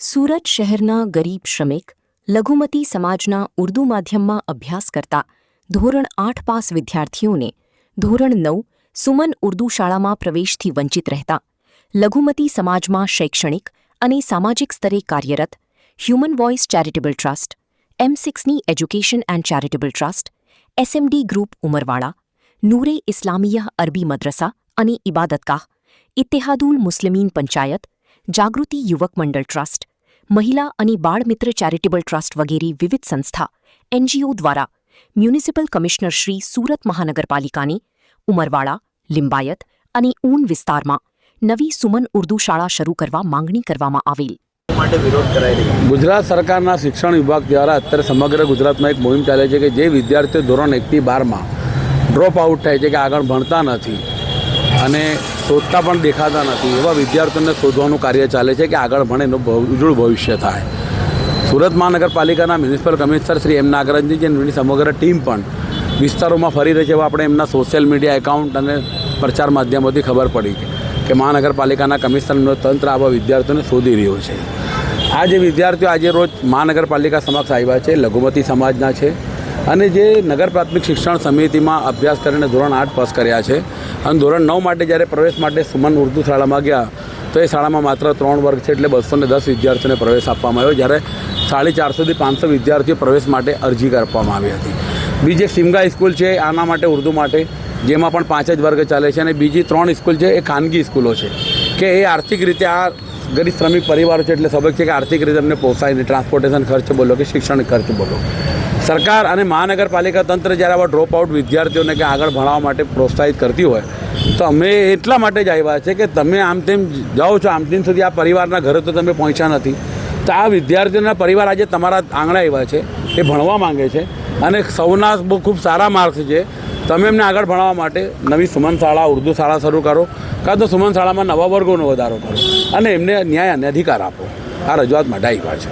સુરત શહેરના ગરીબ શ્રમિક લઘુમતી સમાજના ઉર્દૂ માધ્યમમાં અભ્યાસ કરતા ધોરણ 8 પાસ વિદ્યાર્થીઓને ધોરણ 9 સુમન ઉર્દૂ શાળામાં પ્રવેશથી વંચિત રહેતા લઘુમતી સમાજમાં શૈક્ષણિક અને સામાજિક સ્તરે કાર્યરત હ્યુમન વોઇસ ચેરિટેબલ ટ્રસ્ટ, M6ની education and charitable trust, SMD group Umarwada, Noore Islamia Arabi Madrasa અને ઇબાદતગાહ, ઇત્તેહાદુલ મુસ્લિમીન પંચાયત, જાગૃતિ યુવક મંડળ ટ્રસ્ટ, મહિલા અને બાળમિત્ર ચેરિટેબલ ટ્રસ્ટ વગેરે વિવિધ સંસ્થા NGO દ્વારા મ્યુનિસિપલ કમિશનર શ્રી સુરત મહાનગરપાલિકાને ઉમરવાડા, લિંબાયત અને ઊન વિસ્તારમાં નવી સુમન ઉર્દૂ શાળા શરૂ કરવા માંગણી કરવામાં આવેલ. ગુજરાત સરકારના શિક્ષણ વિભાગ દ્વારા અત્યારે સમગ્ર ગુજરાતમાં એક મુહિમ ચાલે છે કે જે વિદ્યાર્થીઓ ધોરણ 1 થી 12માં ડ્રોપ આઉટ થાય છે કે આગળ ભણતા નથી અને શોધતા પણ દેખાતા નથી એવા વિદ્યાર્થીઓને શોધવાનું કાર્ય ચાલે છે કે આગળ ભણે એનું ઉજ્જવળ ભવિષ્ય થાય. સુરત મહાનગરપાલિકાના મ્યુનિસિપલ કમિશનર શ્રી M. નાગરણજી જેની સમગ્ર ટીમ પણ વિસ્તારોમાં ફરી રહી છે એવા આપણે એમના સોશિયલ મીડિયા એકાઉન્ટ અને પ્રચાર માધ્યમોથી ખબર પડી કે મહાનગરપાલિકાના કમિશનરનો તંત્ર આવા વિદ્યાર્થીઓને શોધી રહ્યો છે. આ જે વિદ્યાર્થીઓ આજે રોજ મહાનગરપાલિકા સમક્ષ આવ્યા છે લઘુમતી સમાજના છે અને જે નગર પ્રાથમિક શિક્ષણ સમિતિમાં અભ્યાસ કરીને ધોરણ 8 પાસ કર્યા છે અને ધોરણ 9 માટે જ્યારે પ્રવેશ માટે સુમન ઉર્દૂ શાળામાં ગયા તો એ શાળામાં માત્ર 3 વર્ગ છે એટલે 210 વિદ્યાર્થીઓને પ્રવેશ આપવામાં આવ્યો જ્યારે 450 થી 500 વિદ્યાર્થીઓ પ્રવેશ માટે અરજી આપવામાં આવી હતી. બીજી એક સિમગા સ્કૂલ છે આના માટે ઉર્દૂ માટે જેમાં પણ 5 જ વર્ગ ચાલે છે અને બીજી 3 સ્કૂલ છે એ ખાનગી સ્કૂલો છે કે એ આર્થિક રીતે આ ગરીબ શ્રમિક પરિવારો છે એટલે સ્વાભાવિક છે કે આર્થિક રીતે અમને પોસાય નહીં. ટ્રાન્સપોર્ટેશન ખર્ચ બોલો કે શિક્ષણ ખર્ચ બોલો. સરકાર અને મહાનગરપાલિકા તંત્ર જ્યારે આવા ડ્રોપ આઉટ વિદ્યાર્થીઓને કે આગળ ભણાવવા માટે પ્રોત્સાહિત કરતી હોય તો અમે એટલા માટે જ આવ્યા છે કે તમે આમ તેમ જાઓ છો આમ તેમ સુધી આ પરિવારના ઘરે તો તમે પહોંચ્યા નથી તો આ વિદ્યાર્થીઓના પરિવાર આજે તમારા આંગણે આવ્યા છે એ ભણવા માંગે છે અને સૌના ખૂબ સારા માર્ક્સ છે. તમે એમને આગળ ભણાવવા માટે નવી સુમન શાળા ઉર્દૂ શાળા શરૂ કરો કાં તો સુમન શાળામાં નવા વર્ગોનો વધારો કરો અને એમને ન્યાય અને અધિકાર આપો. આ રજૂઆત માટે આવ્યા છે.